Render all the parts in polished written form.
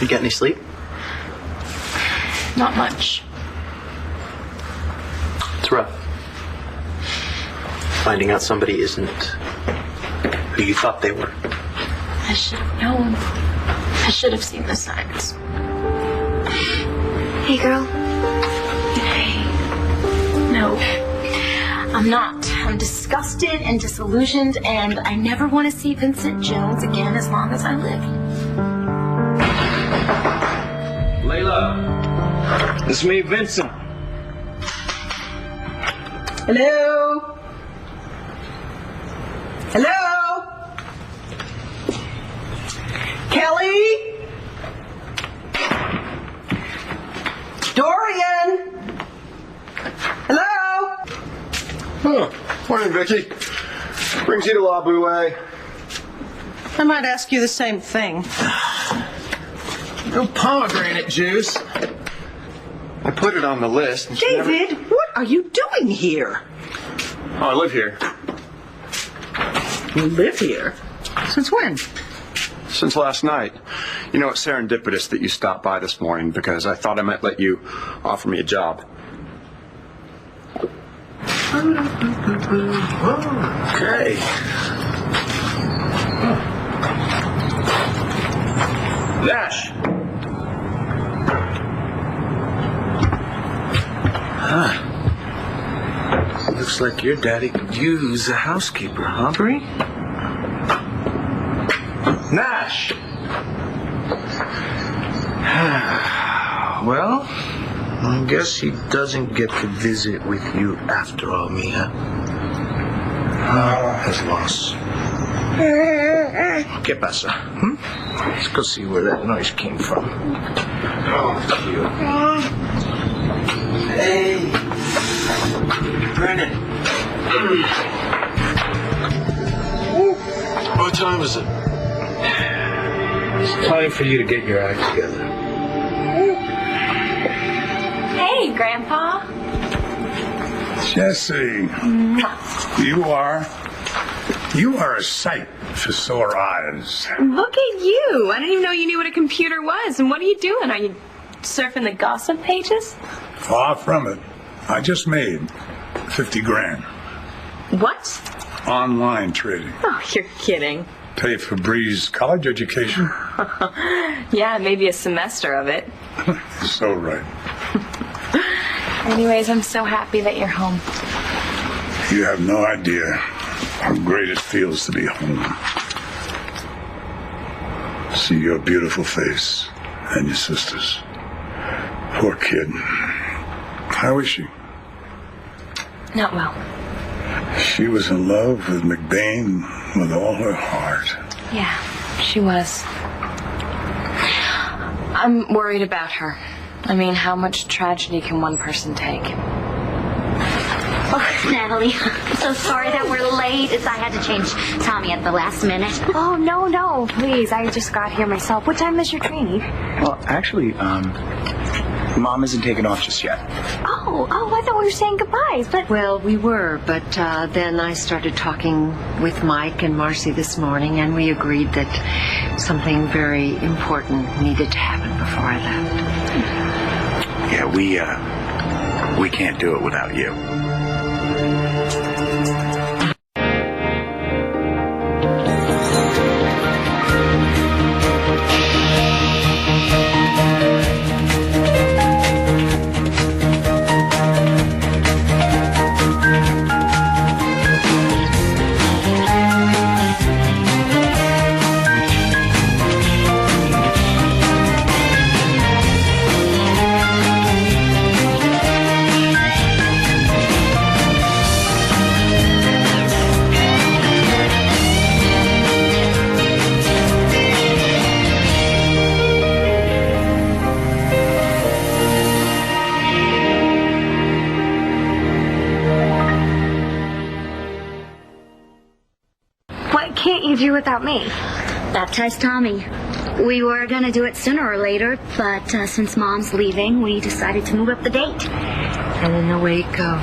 You get any sleep? Not much. It's rough. Finding out somebody isn't who you thought they were. I should have known. I should have seen the signs. Hey, girl. Hey. No. I'm not. I'm disgusted and disillusioned, and I never want to see Vincent Jones again as long as I live. Layla, this is me, Vincent. Hello? Hello? Kelly? Dorian? Hello? Huh. Morning, Vicky. Brings you to La Bouée. I might ask you the same thing. No pomegranate juice. I put it on the list. David, what are you doing here? Oh, I live here. You live here? Since when? Since last night. You know, it's serendipitous that you stopped by this morning because I thought I might let you offer me a job. Okay. Nash. Huh. Looks like your daddy could use a housekeeper, huh, Bree? Nash! Well, I guess he doesn't get to visit with you after all, Mia. His loss. ¿Qué pasa? Let's go see where that noise came from. Oh, cute. Hey, Brennan. What time is it? It's time for you to get your act together. Hey, Grandpa. Jessie, you are a sight for sore eyes. Look at you. I didn't even know you knew what a computer was. And what are you doing? Are you surfing the gossip pages? Far from it. I just made 50 grand. What? Online trading. Oh, you're kidding. Pay for Bree's college education. Yeah, maybe a semester of it. So right. Anyways, I'm so happy that you're home. You have no idea how great it feels to be home. See your beautiful face and your sister's. Poor kid. How is she? Not well. She was in love with McBain with all her heart. Yeah, she was. I'm worried about her. I mean, how much tragedy can one person take? Oh, Natalie, I'm so sorry that we're late. I had to change Tommy at the last minute. Oh, no, please. I just got here myself. What time is your training? Well, actually, Mom isn't taking off just yet. Oh, I thought we were saying goodbyes, but... Well, we were, but then I started talking with Mike and Marcy this morning, and we agreed that something very important needed to happen before I left. Yeah, we can't do it without you. Do without me. Baptize Tommy. We were going to do it sooner or later, but since Mom's leaving, we decided to move up the date. And in the wake of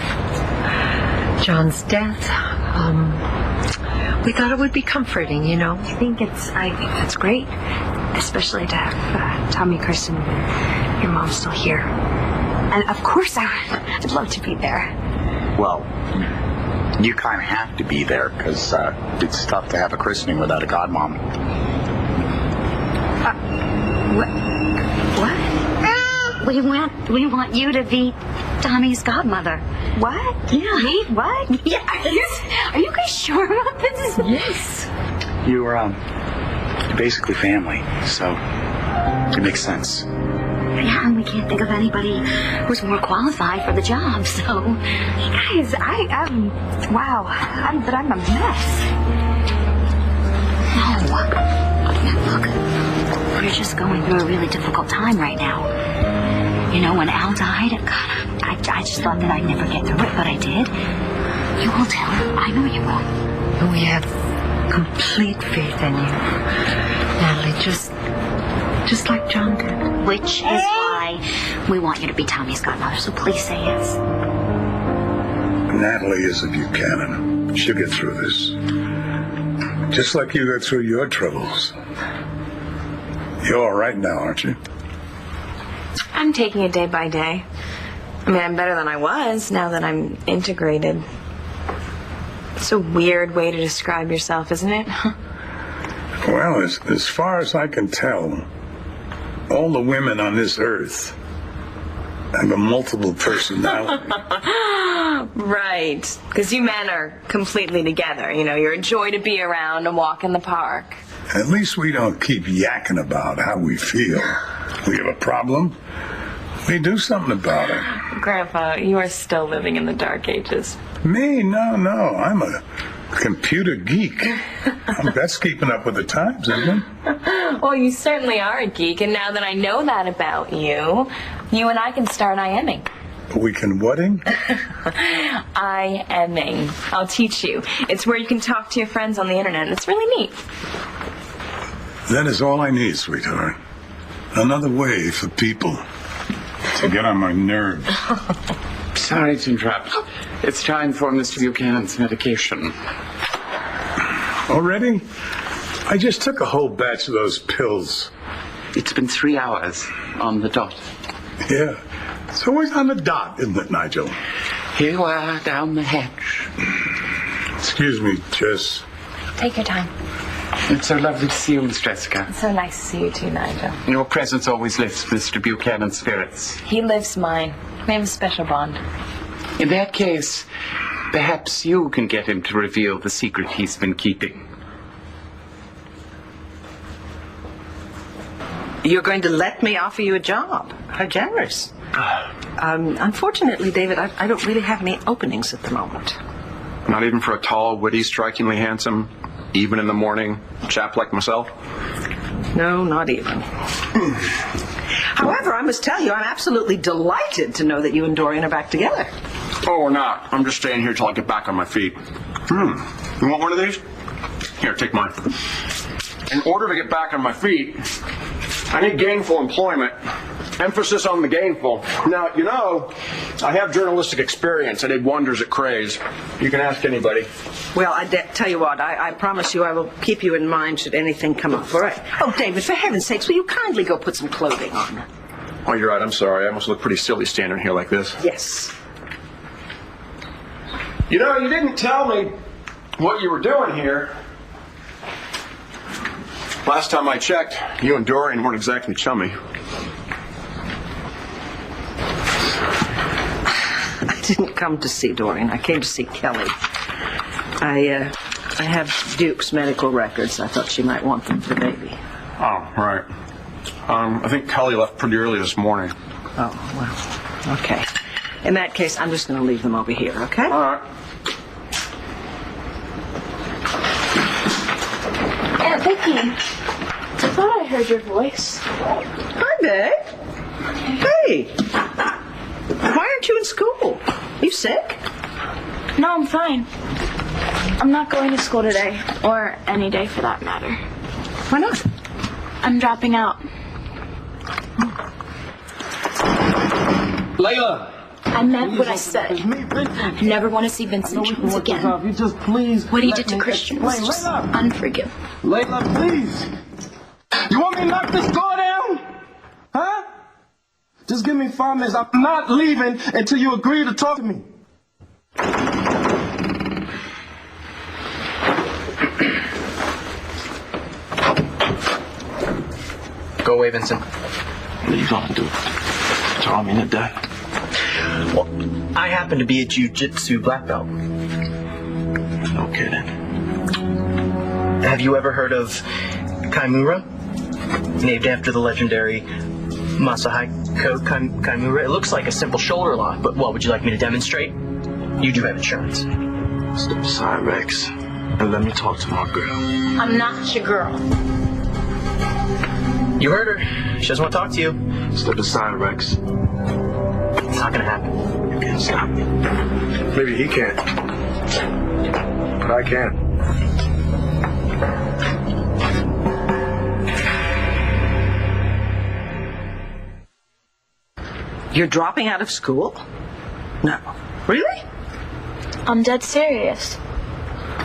John's death, we thought it would be comforting, you know. I think it's great. especially to have Tommy, Kirsten, your mom still here. And of course I'd love to be there. Well, you kind of have to be there because it's tough to have a christening without a godmom. What? We want you to be Tommy's godmother. What? Yeah. Me? What? Yes. Are you guys sure about this? Yes. You're basically family, so it makes sense. Yeah, and we can't think of anybody who's more qualified for the job, so... Guys, I'm but I'm a mess. No. Look, we're just going through a really difficult time right now. You know, when Al died, God, I just thought that I'd never get through it, but I did. You will tell her. I know you will. We have complete faith in you, Natalie, just like John did. Which is why we want you to be Tommy's godmother, so please say yes. Natalie is a Buchanan. She'll get through this. Just like you got through your troubles. You're all right now, aren't you? I'm taking it day by day. I mean, I'm better than I was now that I'm integrated. It's a weird way to describe yourself, isn't it? Well, as far as I can tell, all the women on this earth have a multiple personality. Right. Because you men are completely together. You know, you're a joy to be around and walk in the park. At least we don't keep yakking about how we feel. We have a problem, we do something about it. Grandpa, you are still living in the dark ages. Me? No. I'm a computer geek. That's keeping up with the times, isn't it? Well, you certainly are a geek, and now that I know that about you, you and I can start IMing. We can whating? IMing. I'll teach you. It's where you can talk to your friends on the internet, and it's really neat. That is all I need, sweetheart. Another way for people to get on my nerves. Sorry to interrupt. It's time for Mr. Buchanan's medication. Already? I just took a whole batch of those pills. It's been 3 hours on the dot. Yeah. It's always on the dot, isn't it, Nigel? Here you are, down the hatch. Excuse me, Jess. Take your time. It's so lovely to see you, Miss Jessica. It's so nice to see you too, Nigel. Your presence always lifts Mr. Buchanan's spirits. He lifts mine. We have a special bond. In that case, perhaps you can get him to reveal the secret he's been keeping. You're going to let me offer you a job. How generous. Unfortunately, David, I don't really have any openings at the moment. Not even for a tall, witty, strikingly handsome, even in the morning chap like myself? No, not even. However, I must tell you, I'm absolutely delighted to know that you and Dorian are back together. Oh, we're not. I'm just staying here till I get back on my feet. You want one of these? Here, take mine. In order to get back on my feet, I need gainful employment. Emphasis on the gainful. Now, you know, I have journalistic experience. I did wonders at Craze. You can ask anybody. Well, tell you what, I promise you I will keep you in mind should anything come up, all right? Oh, David, for heaven's sakes, will you kindly go put some clothing on? Oh, you're right. I'm sorry. I must look pretty silly standing here like this. Yes. You know, you didn't tell me what you were doing here. Last time I checked, you and Dorian weren't exactly chummy. I didn't come to see Dorian. I came to see Kelly. I have Duke's medical records. I thought she might want them for the baby. Oh, right. I think Kelly left pretty early this morning. Oh, well, okay. In that case, I'm just going to leave them over here, okay? All right. Aunt Vicky, I thought I heard your voice. Hi, babe. Hey. Why aren't you in school? You sick? No, I'm fine. I'm not going to school today, or any day for that matter. Why not? I'm dropping out. Layla! I meant what I said. I never want to see Vincent Jones again. You just please. What he did to Christian was just unforgivable. Layla, please. You want me to knock this door down? Huh? Just give me 5 minutes. I'm not leaving until you agree to talk to me. Go away, Vincent. What are you gonna do? Throw me in the deck? Well, I happen to be a jiu-jitsu black belt. No kidding. Have you ever heard of Kaimura? Named after the legendary Masahiko Kaimura. It looks like a simple shoulder lock, but what, would you like me to demonstrate? You do have insurance. Step aside, Rex, and let me talk to my girl. I'm not your girl. You heard her. She doesn't want to talk to you. Step aside, Rex. It's not gonna happen. You can't stop me. Maybe he can't, but I can. You're dropping out of school? No. Really? I'm dead serious.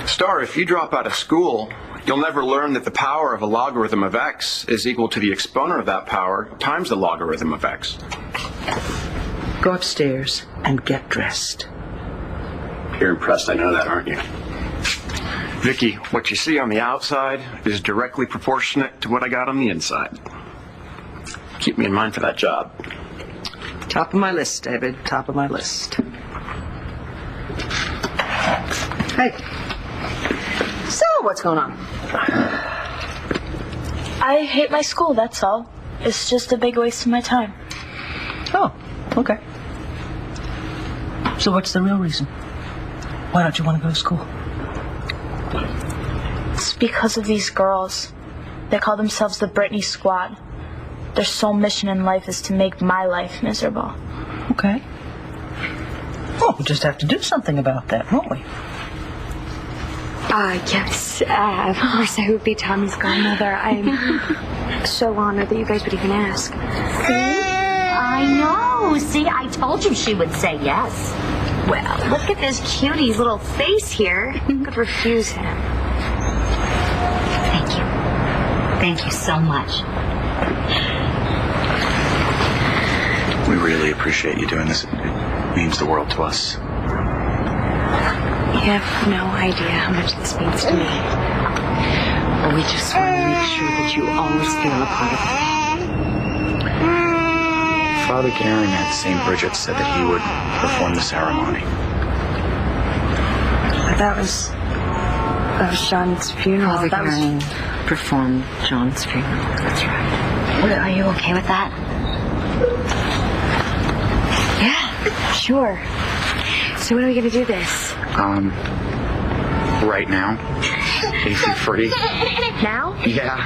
Star, if you drop out of school, you'll never learn that the power of a logarithm of x is equal to the exponent of that power times the logarithm of x. Go upstairs and get dressed. You're impressed, I know that, aren't you? Vicky, what you see on the outside is directly proportionate to what I got on the inside. Keep me in mind for that job. Top of my list, David. Top of my list. Hey. So, what's going on? I hate my school, that's all. It's just a big waste of my time. Oh, okay. So what's the real reason? Why don't you want to go to school? It's because of these girls. They call themselves the Britney Squad. Their sole mission in life is to make my life miserable. Okay. Well, we'll just have to do something about that, won't we? Yes. Of course, I would be Tommy's godmother. I'm so honored that you guys would even ask. I know. See, I told you she would say yes. Well, look at this cutie's little face here. Who could refuse him? Thank you. Thank you so much. We really appreciate you doing this. It means the world to us. You have no idea how much this means to me. But we just want to make sure that you always feel a part of it. Father Gehring at St. Bridget's said that he would perform the ceremony. That was John's funeral. Father That was- Gehring performed John's funeral. That's right. Well, are you okay with that? Yeah, sure. So when are we going to do this? Right now. If you're free. Now? Yeah.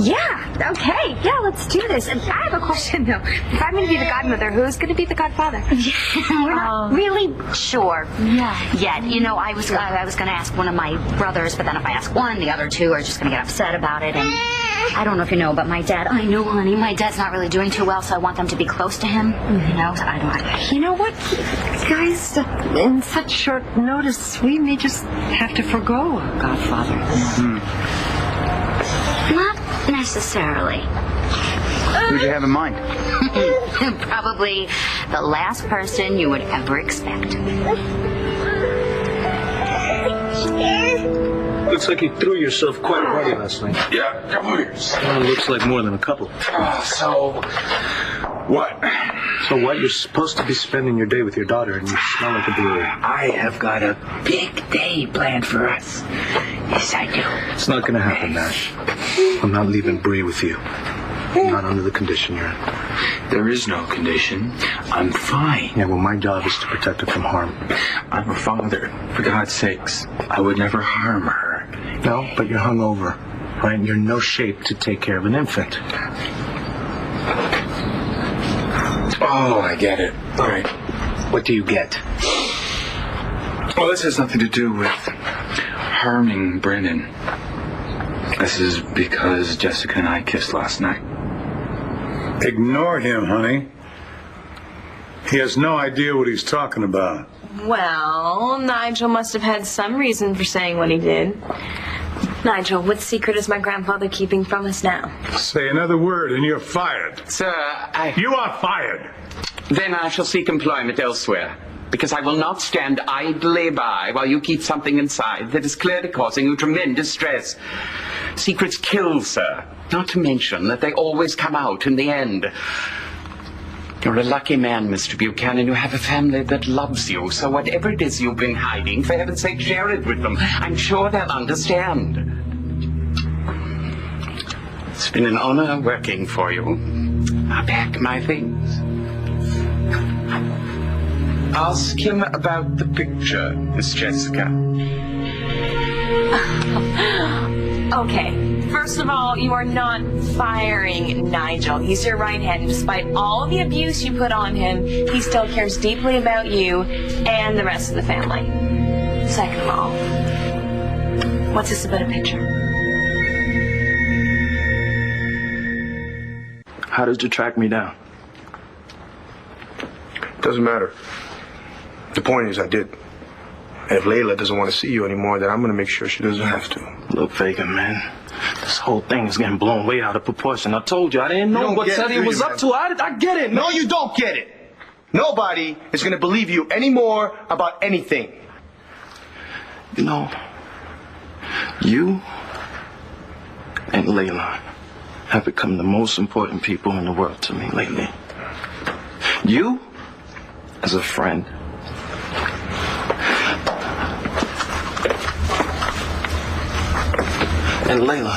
Yeah, okay. Yeah, let's do this. And I have a question, though. If I'm going to be the godmother, who's going to be the godfather? We're not really sure yet. You know, I was going to ask one of my brothers, but then if I ask one, the other two are just going to get upset about it. And I don't know if you know, but my dad, I know, honey, my dad's not really doing too well, so I want them to be close to him. You know, so I don't. You know what, guys? In such short notice, we may just have to forgo a godfather. Not necessarily. Who'd you have in mind? Probably the last person you would ever expect. Looks like you threw yourself quite a party last night. Yeah, come on here. Well, it looks like more than a couple. So, what? So what? You're supposed to be spending your day with your daughter, and you smell like a brewery. I have got a big day planned for us. Yes, I do. It's not going to happen, Nash. I'm not leaving Bree with you. Not under the condition you're in. There is no condition. I'm fine. Yeah, well, my job is to protect her from harm. I'm her father. For God's sakes, I would never harm her. No, but you're hungover, right? And you're in no shape to take care of an infant. Oh, I get it. All right. What do you get? Well, this has nothing to do with harming Brendan. This is because Jessica and I kissed last night. Ignore him, honey. He has no idea what he's talking about. Well, Nigel must have had some reason for saying what he did. Nigel, what secret is my grandfather keeping from us now? Say another word and you're fired. Sir, You are fired. Then I shall seek employment elsewhere, because I will not stand idly by while you keep something inside that is clearly causing you tremendous stress. Secrets kill, sir, not to mention that they always come out in the end. You're a lucky man, Mr. Buchanan. You have a family that loves you, so whatever it is you've been hiding, for heaven's sake, share it with them. I'm sure they'll understand. It's been an honor working for you. I'll pack my things. Ask him about the picture, Miss Jessica. Okay. First of all, you are not firing Nigel. He's your right hand. And despite all of the abuse you put on him, he still cares deeply about you and the rest of the family. Second of all, what's this about a picture? How did you track me down? Doesn't matter. The point is I did. And if Layla doesn't want to see you anymore, then I'm going to make sure she doesn't have to. Look, Vega, man. This whole thing is getting blown way out of proportion. I told you, I didn't know what Teddy was up to. I get it, man. No, you don't get it. Nobody is going to believe you anymore about anything. You know, you and Layla have become the most important people in the world to me lately. You, as a friend, and Layla,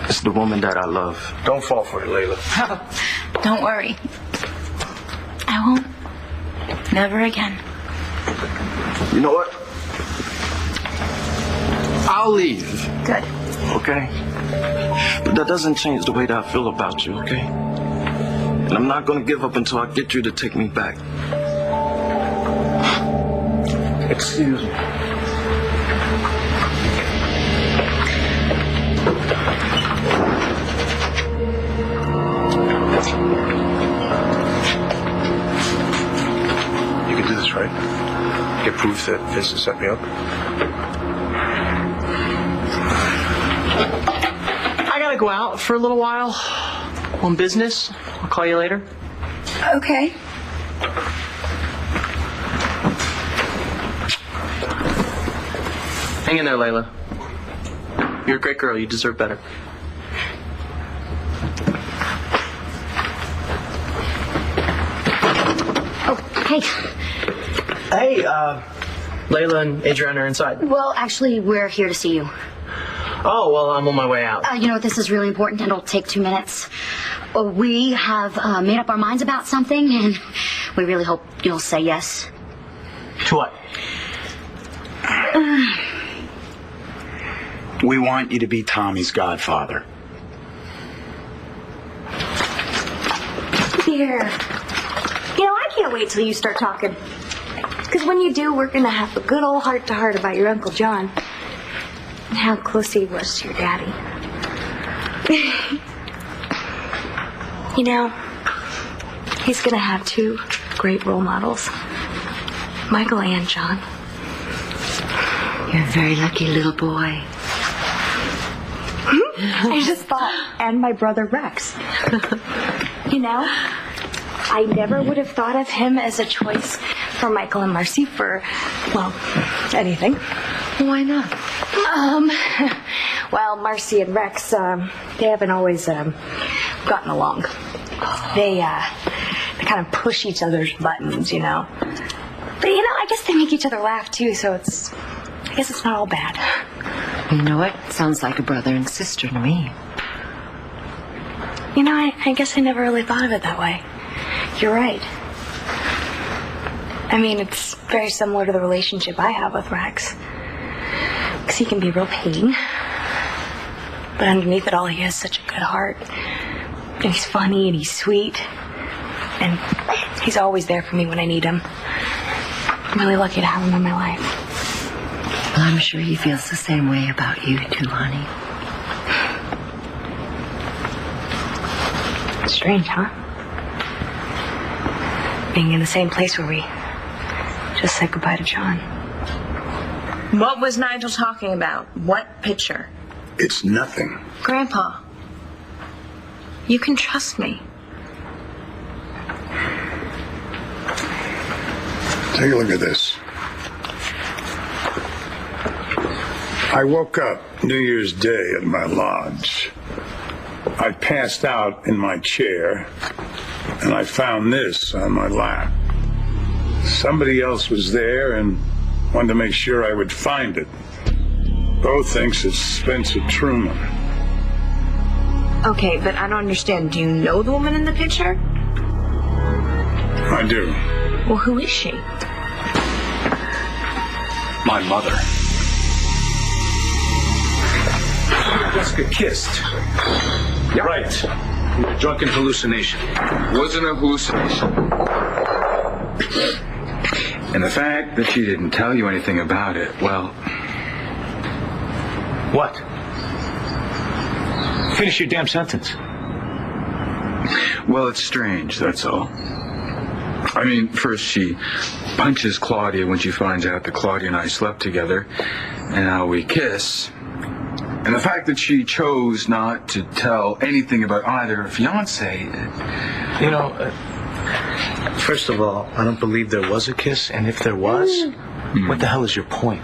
it's the woman that I love. Don't fall for it, Layla. Don't worry. I won't. Never again. You know what? I'll leave. Good. Okay? But that doesn't change the way that I feel about you, okay? And I'm not gonna give up until I get you to take me back. Excuse me. You can do this, right? Get proof that Vincent set me up. I gotta go out for a little while on business. I'll call you later. Okay. Hang in there, Layla. You're a great girl. You deserve better. Oh, hey. Hey, Layla and Adriana are inside. Well, actually, we're here to see you. Oh, well, I'm on my way out. You know, this is really important. It'll take 2 minutes. We have made up our minds about something, and we really hope you'll say yes. To what? We want you to be Tommy's godfather. Here. You know, I can't wait till you start talking. Because when you do, we're going to have a good old heart-to-heart about your Uncle John. And how close he was to your daddy. You know, he's going to have 2 great role models. Michael and John. You're a very lucky little boy. I just thought, and my brother Rex. You know, I never would have thought of him as a choice for Michael and Marcy for, well, anything. Why not? Well, Marcy and Rex, they haven't always gotten along. They kind of push each other's buttons, you know. But, you know, I guess they make each other laugh, too, so I guess it's not all bad. You know what? Sounds like a brother and sister to me. You know, I guess I never really thought of it that way. You're right. I mean, it's very similar to the relationship I have with Rex. Because he can be a real pain. But underneath it all, he has such a good heart. And he's funny and he's sweet. And he's always there for me when I need him. I'm really lucky to have him in my life. Well, I'm sure he feels the same way about you, too, honey. Strange, huh? Being in the same place where we just said goodbye to John. What was Nigel talking about? What picture? It's nothing. Grandpa, you can trust me. Take a look at this. I woke up New Year's Day at my lodge. I passed out in my chair, and I found this on my lap. Somebody else was there and wanted to make sure I would find it. Bo thinks it's Spencer Truman. Okay, but I don't understand. Do you know the woman in the picture? I do. Well, who is she? My mother. Jessica kissed. Yep. Right. A drunken hallucination. Wasn't a hallucination. And the fact that she didn't tell you anything about it, well... What? Finish your damn sentence. Well, it's strange, that's all. I mean, first she punches Claudia when she finds out that Claudia and I slept together, and now we kiss. And the fact that she chose not to tell anything about either her fiancé... You know, first of all, I don't believe there was a kiss, and if there was, what the hell is your point?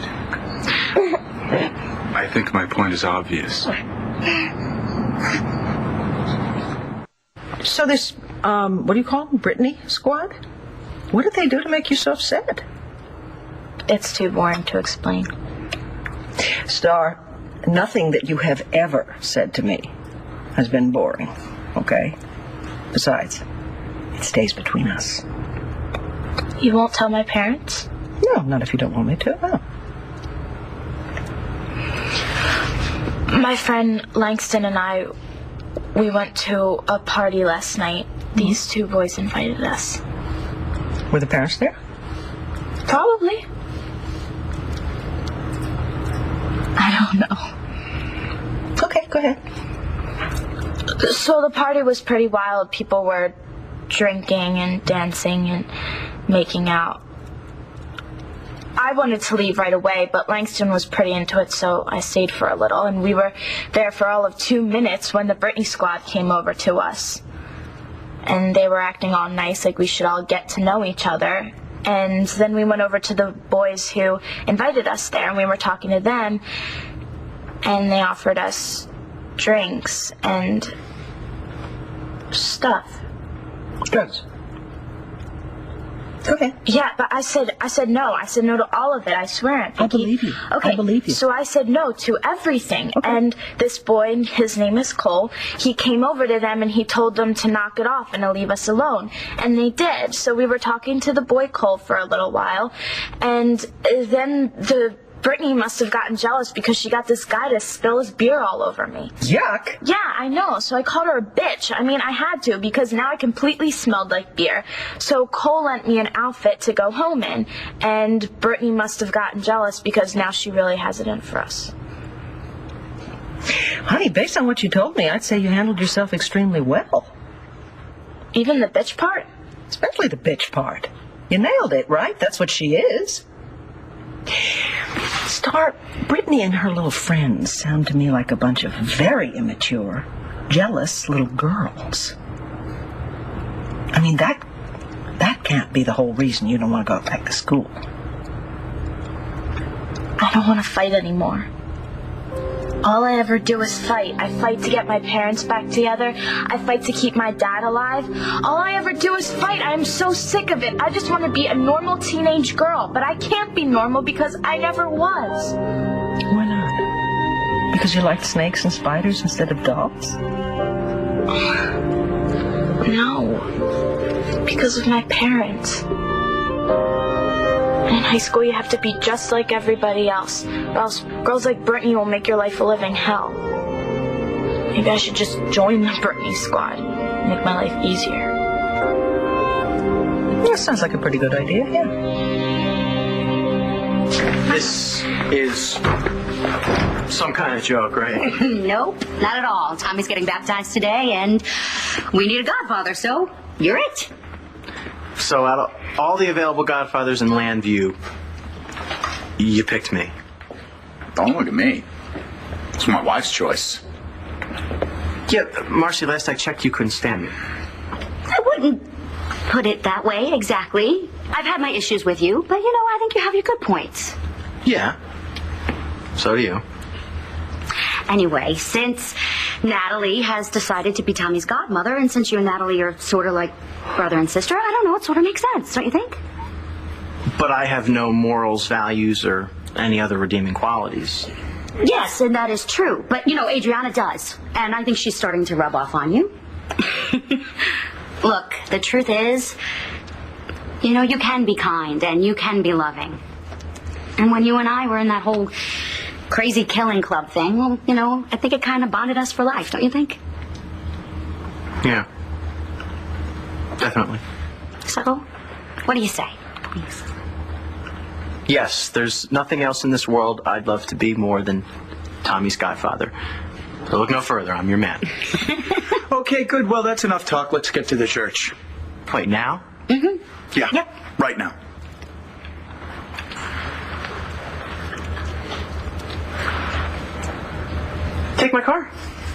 I think my point is obvious. So this, what do you call them? Brittany squad? What did they do to make you so upset? It's too boring to explain. Star, nothing that you have ever said to me has been boring, okay? Besides, it stays between us. You won't tell my parents? No, not if you don't want me to, no. My friend Langston and I, we went to a party last night. These two boys invited us. Were the parents there? Probably. I don't know. Okay, go ahead. So the party was pretty wild. People were drinking and dancing and making out. I wanted to leave right away, but Langston was pretty into it, so I stayed for a little. And we were there for all of 2 minutes when the Brittany squad came over to us. And they were acting all nice, like we should all get to know each other. And then we went over to the boys who invited us there, and we were talking to them. And they offered us drinks and stuff. Drugs. Okay. Yeah, but I said no. I said no to all of it. I swear. I believe you. Okay. I believe you. So I said no to everything. Okay. And this boy, his name is Cole, he came over to them and he told them to knock it off and to leave us alone. And they did. So we were talking to the boy Cole for a little while. And then Brittany must have gotten jealous because she got this guy to spill his beer all over me. Yuck. Yeah, I know. So I called her a bitch. I mean, I had to because now I completely smelled like beer. So Cole lent me an outfit to go home in. And Brittany must have gotten jealous because now she really has it in for us. Honey, based on what you told me, I'd say you handled yourself extremely well. Even the bitch part? Especially the bitch part. You nailed it, right? That's what she is. Star, Brittany and her little friends sound to me like a bunch of very immature, jealous little girls. I mean, that can't be the whole reason you don't want to go back to school. I don't want to fight anymore. All I ever do is fight. I fight to get my parents back together. I fight to keep my dad alive. All I ever do is fight. I am so sick of it. I just want to be a normal teenage girl, but I can't be normal because I never was. Why not? Because you like snakes and spiders instead of dolls? No. Because of my parents. In high school, you have to be just like everybody else, or else girls like Brittany will make your life a living hell. Maybe I should just join the Brittany squad and make my life easier. That sounds like a pretty good idea, yeah. This is some kind of joke, right? Nope, not at all. Tommy's getting baptized today, and we need a godfather, so you're it. So out of all the available godfathers in Landview, you picked me. Don't look at me. It's my wife's choice. Yeah, Marcy, last I checked, you couldn't stand me. I wouldn't put it that way, exactly. I've had my issues with you, but I think you have your good points. Yeah. So do you. Anyway, since Natalie has decided to be Tommy's godmother, and since you and Natalie are sort of like brother and sister, I don't know, it sort of makes sense, don't you think? But I have no morals, values, or any other redeeming qualities. Yes, and that is true. But, Adriana does. And I think she's starting to rub off on you. Look, the truth is, you can be kind and you can be loving. And when you and I were in that whole crazy killing club thing, well, I think it kind of bonded us for life, don't you think? Yeah. Definitely. So, what do you say? Please. Yes, there's nothing else in this world I'd love to be more than Tommy's godfather. So look no further, I'm your man. Okay, good. Well, that's enough talk. Let's get to the church. Wait, now? Mm-hmm. Yeah, Yep. right now. Take my car.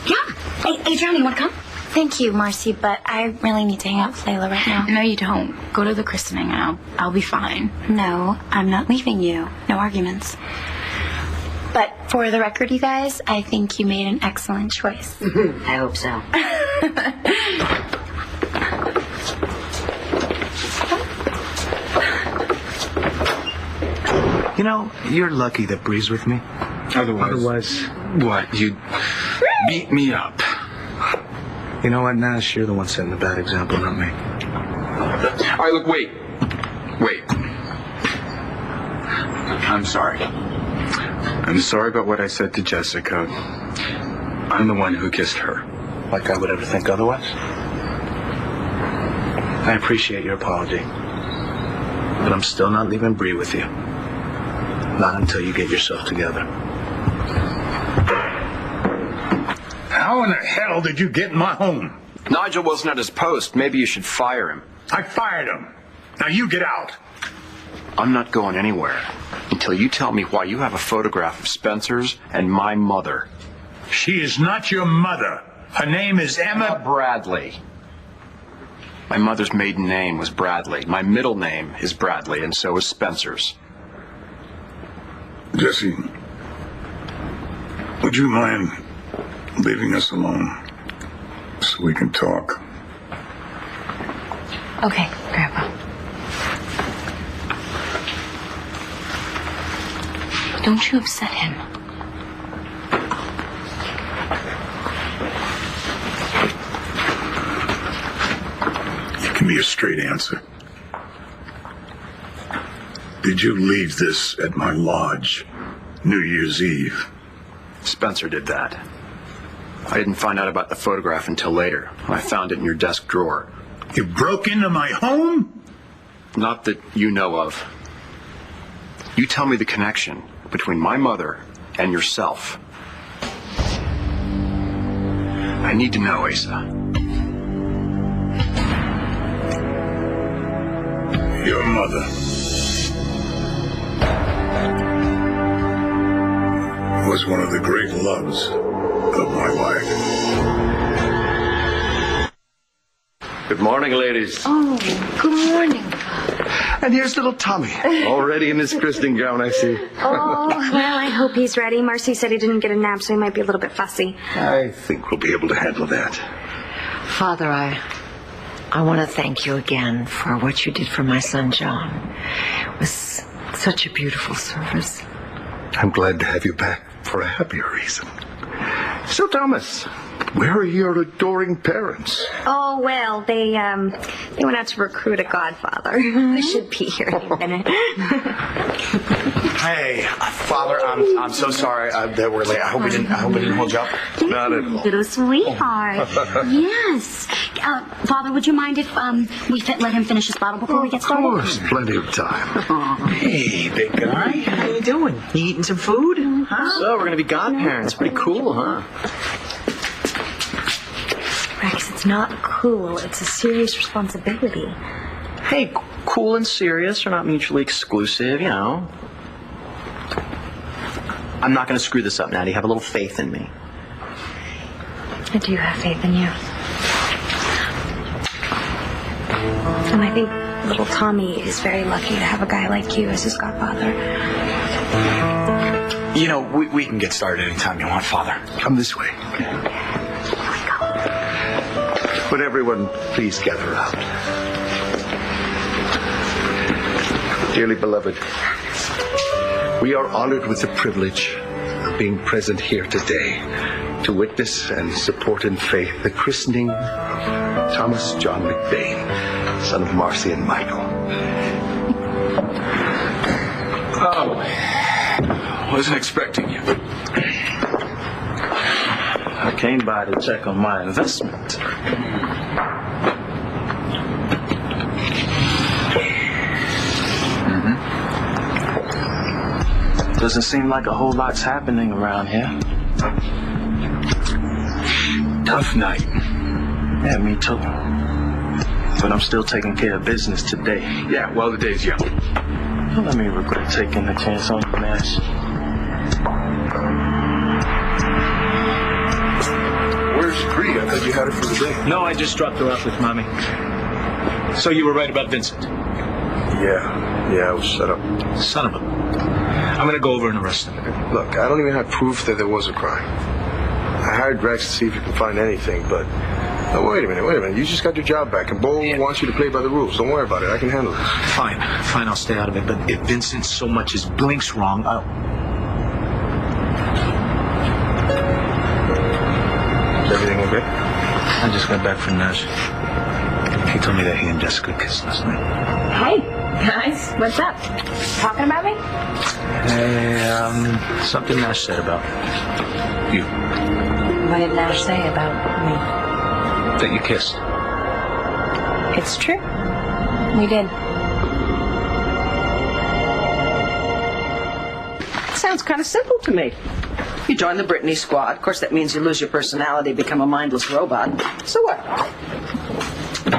Yeah. Hey, Adriana, you want to come? Thank you, Marcy, but I really need to hang out with Layla right now. No, you don't. Go to the christening and I'll be fine. No, I'm not leaving you. No arguments. But for the record, you guys, I think you made an excellent choice. I hope so. You're lucky that Bree's with me. Otherwise, what? You'd beat me up. You know what, Nash? You're the one setting the bad example, not me. All right, look, wait. I'm sorry. I'm sorry about what I said to Jessica. I'm the one who kissed her. Like I would ever think otherwise? I appreciate your apology. But I'm still not leaving Bree with you. Not until you get yourself together. How in the hell did you get in my home? Nigel wasn't at his post. Maybe you should fire him. I fired him. Now you get out. I'm not going anywhere until you tell me why you have a photograph of Spencer's and my mother. She is not your mother. Her name is Emma Bradley. My mother's maiden name was Bradley. My middle name is Bradley, and so is Spencer's. Jesse, would you mind leaving us alone so we can talk? Okay, Grandpa. Don't you upset him. Give me a straight answer. Did you leave this at my lodge New Year's Eve? Spencer did that. I didn't find out about the photograph until later. I found it in your desk drawer. You broke into my home? Not that you know of. You tell me the connection between my mother and yourself. I need to know, Asa. Your mother was one of the great loves of my life. Good morning, ladies. Oh, good morning. And here's little Tommy, already in his christening gown, I see. Oh, well, I hope he's ready. Marcy said he didn't get a nap, so he might be a little bit fussy. I think we'll be able to handle that. Father, I want to thank you again for what you did for my son, John. It was such a beautiful service. I'm glad to have you back for a happier reason. So, Thomas, where are your adoring parents? Oh, well, they went out to recruit a godfather. They should be here any minute. Hey, Father, I'm so sorry that we're late. I hope we didn't hold you up. Not at all. Little sweetheart. Yes. Father, would you mind if we let him finish his bottle before we get started? Of course, plenty of time. Hey, big guy. How you doing? You eating some food? Huh? So, we're going to be godparents. Pretty cool, huh? Rex, it's not cool. It's a serious responsibility. Hey, cool and serious are not mutually exclusive, you know. I'm not going to screw this up, Natty. Have a little faith in me. I do have faith in you. And I think little Tommy is very lucky to have a guy like you as his godfather. You know, we can get started anytime you want, Father. Come this way. Would everyone please gather round? Dearly beloved, we are honored with the privilege of being present here today to witness and support in faith the christening of Thomas John McBain, son of Marcy and Michael. Oh, wasn't expecting you. I came by to check on my investment. Doesn't seem like a whole lot's happening around here. Tough night. Yeah, me too. But I'm still taking care of business today. Yeah, well, the day's young. Don't let me regret taking the chance on you, Nash. Where's Bree? I thought you had her for the day. No, I just dropped her off with Mommy. So you were right about Vincent? Yeah, I was set up. Son of a... I'm gonna go over and arrest him. Look, I don't even have proof that there was a crime. I hired Rex to see if he can find anything, but... No, wait a minute. You just got your job back, and Bo wants you to play by the rules. Don't worry about it. I can handle this. Fine, I'll stay out of it. But if Vincent so much as blinks wrong, I'll... Is everything okay? I just got back from Nash. He told me that he and Jessica kissed last night. Hey, guys, what's up? Talking about me? Something Nash said about you. What did Nash say about me? That you kissed. It's true. We did. Sounds kind of simple to me. You join the Brittany squad. Of course, that means you lose your personality, become a mindless robot. So what?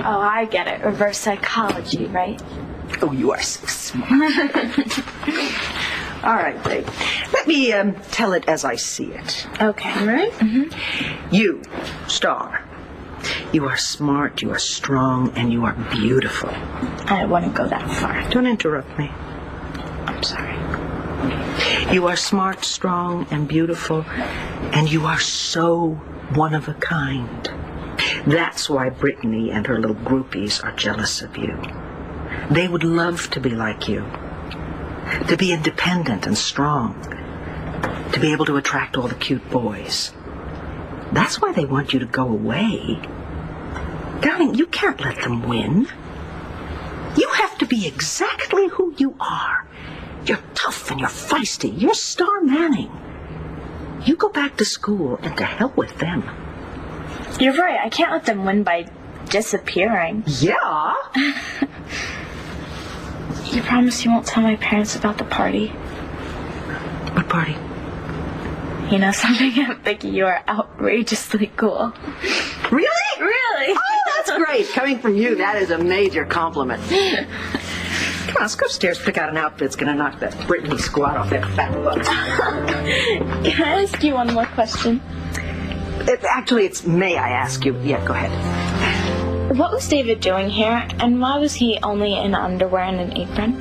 Oh, I get it. Reverse psychology, right? Oh, you are so smart. All right, babe. Let me tell it as I see it. Okay. All right? Mm-hmm. You, Star. You are smart, you are strong, and you are beautiful. I wouldn't go that far. Don't interrupt me. I'm sorry. You are smart, strong, and beautiful, and you are so one of a kind. That's why Brittany and her little groupies are jealous of you. They would love to be like you, to be independent and strong, to be able to attract all the cute boys. That's why they want you to go away. Darling, you can't let them win. You have to be exactly who you are. You're tough and you're feisty. You're Star Manning. You go back to school and to hell with them. You're right. I can't let them win by disappearing. Yeah? You promise you won't tell my parents about the party? What party? You know something? I'm thinking you are outrageously cool. Really? Really? Oh, that's great. Coming from you, that is a major compliment. Come on, let's go upstairs, pick out an outfit that's going to knock that Brittany squat off their fat butts. Can I ask you one more question? Actually, it's may I ask you? Yeah, go ahead. What was David doing here, and why was he only in underwear and an apron?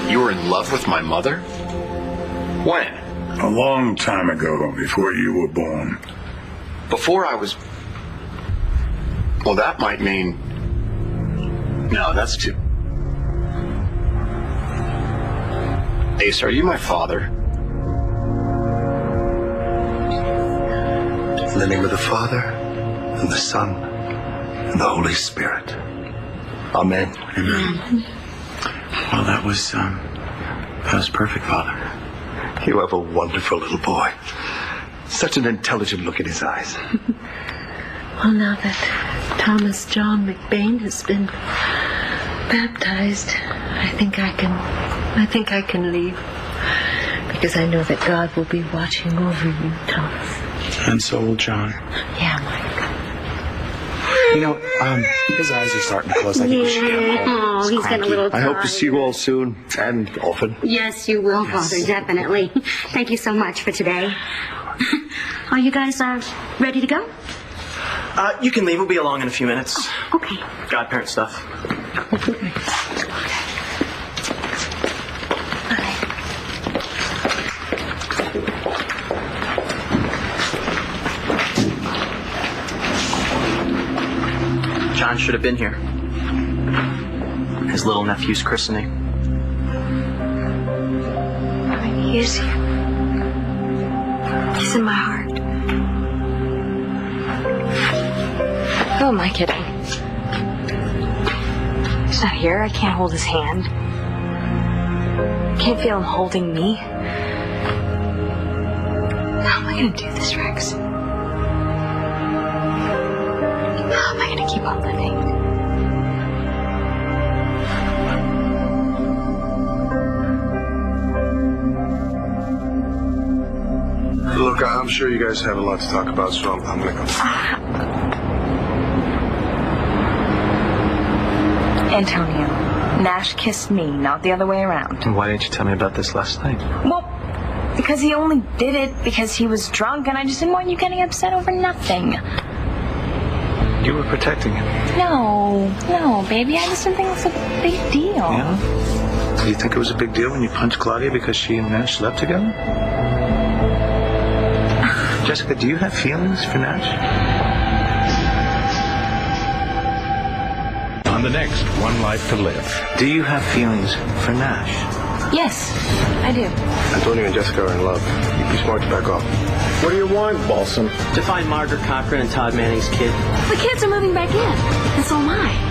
You were in love with my mother? When? A long time ago, before you were born. Before I was... Well, that might mean... No, that's too... Ace, are you my father? In the name of the Father, and the Son, and the Holy Spirit. Amen. Amen. Well, that was perfect, Father. You have a wonderful little boy. Such an intelligent look in his eyes. Well, now that Thomas John McBain has been baptized, I think I can leave. Because I know that God will be watching over you, Thomas. And so will John. Yeah, Mike. You know, his eyes are starting to close. I think we should get him home. Oh, he's getting a little I hope to tired. see you all soon and often. Yes, you will, Father, definitely. Thank you so much for today. Are you guys ready to go? You can leave. We'll be along in a few minutes. Okay. Godparent stuff. John should have been here. His little nephew's christening. I mean, he is here. He's in my heart. Who am I kidding? He's not here. I can't hold his hand. Can't feel him holding me. How am I gonna do this, Rex? How am I gonna keep on living? Look, I'm sure you guys have a lot to talk about, so I'm gonna go. Antonio, Nash kissed me, not the other way around. And why didn't you tell me about this last night? Well, because he only did it because he was drunk, and I just didn't want you getting upset over nothing. You were protecting him. No, baby, I just didn't think it was a big deal. Yeah? Do you think it was a big deal when you punched Claudia because she and Nash slept together? Jessica, do you have feelings for Nash? On the next One Life to Live. Do you have feelings for Nash? Yes, I do. Antonio and Jessica are in love. You'd be smart to back off. What do you want, Balsam? To find Margaret Cochran and Todd Manning's kid. The kids are moving back in, and so am I.